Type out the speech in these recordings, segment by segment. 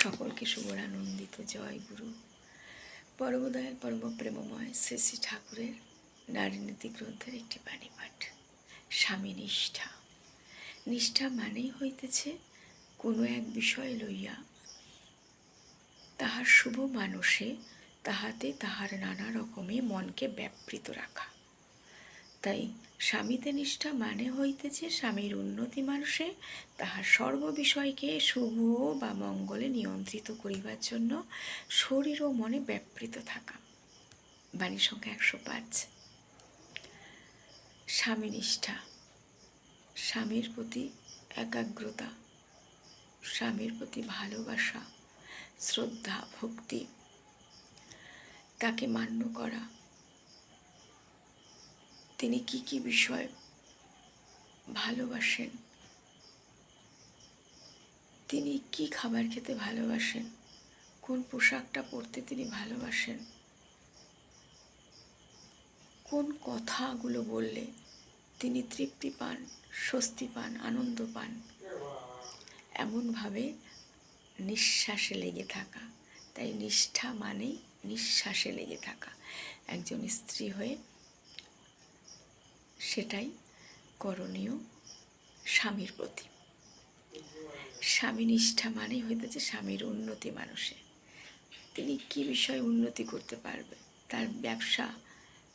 সকলকে শুভরানন্দিত জয় গুরু। পরমদয়াল পরম প্রেমময় শ্রী শ্রী ঠাকুরের নারীনীতি গ্রন্থের একটি বাণী পাঠ। স্বামী নিষ্ঠা। নিষ্ঠা মানেই হইতেছে কোনো এক বিষয় লইয়া তাহার শুভ মানসে তাহাতে তাহার নানা রকমে মনকে ব্যাপৃত রাখা। তাই স্বামীতে নিষ্ঠা মানে হইতেছে স্বামীর উন্নতি মানুষে তাহার সর্ববিষয়কে শুভ বা মঙ্গলে নিয়ন্ত্রিত করিবার জন্য শরীর ও মনে ব্যাপৃত থাকা। বাণী সংখ্যা 105। স্বামী নিষ্ঠা, স্বামীর প্রতি একাগ্রতা, স্বামীর প্রতি ভালোবাসা, শ্রদ্ধা, ভক্তি, তাকে মান্য করা, তিনি কি কি বিষয় ভালোবাসেন, তিনি কি খাবার খেতে ভালোবাসেন, কোন পোশাকটা পরতে তিনি ভালোবাসেন, কোন কথাগুলো বললে তিনি তৃপ্তি পান, স্বস্তি পান, আনন্দ পান, এমনভাবে নিঃশ্বাসে লেগে থাকা। তাই নিষ্ঠা মানেই নিঃশ্বাসে লেগে থাকা। একজন স্ত্রী হয়ে সেটাই করণীয় স্বামীর প্রতি। স্বামী নিষ্ঠা মানেই হইতেছে স্বামীর উন্নতি মানুষে। তিনি কি বিষয়ে উন্নতি করতে পারবে, তার ব্যবসা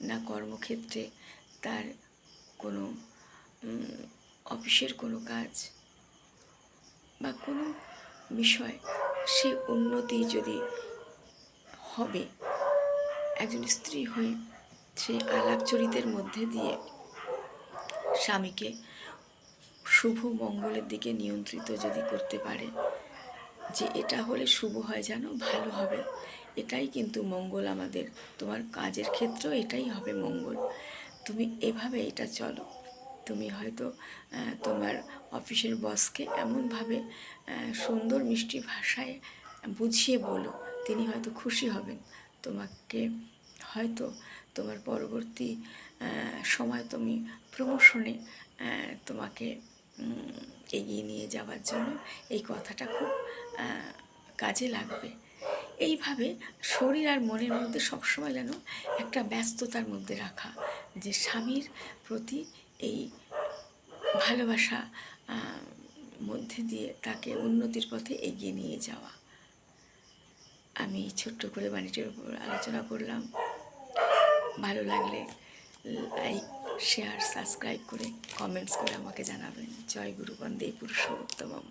না কর্মক্ষেত্রে, তার কোনো অফিসের কোনো কাজ বা কোনো বিষয়, সে উন্নতি যদি হবে, একজন স্ত্রী হয়ে সেই আলাপ চরিতের মধ্যে দিয়ে স্বামীকে শুভ মঙ্গলের দিকে নিয়ন্ত্রিত যদি করতে পারে, যে এটা হলে শুভ হয়, জানো ভালো হবে, এটাই কিন্তু মঙ্গল আমাদের, তোমার কাজের ক্ষেত্রেও এটাই হবে মঙ্গল, তুমি এভাবে এটা চলো। তুমি হয়তো তোমার অফিসের বসকে এমনভাবে সুন্দর মিষ্টি ভাষায় বুঝিয়ে বলো, তিনি হয়তো খুশি হবেন। তোমাকে হয়তো তোমার পরবর্তী সময় তুমি প্রমোশনে তোমাকে এগিয়ে নিয়ে যাওয়ার জন্য এই কথাটা খুব কাজে লাগবে। এইভাবে শরীর আর মনের মধ্যে সবসময় যেন একটা ব্যস্ততার মধ্যে রাখা, যে স্বামীর প্রতি এই ভালোবাসা মধ্যে দিয়ে তাকে উন্নতির পথে এগিয়ে নিয়ে যাওয়া। আমি ছোট্ট করে বাণীটির উপর আলোচনা করলাম। ভালো লাগলে লাইক, শেয়ার, সাবস্ক্রাইব করে কমেন্টস করে আমাকে জানাবেন। জয় গুরু, বন্দে পুরুষোত্তমম।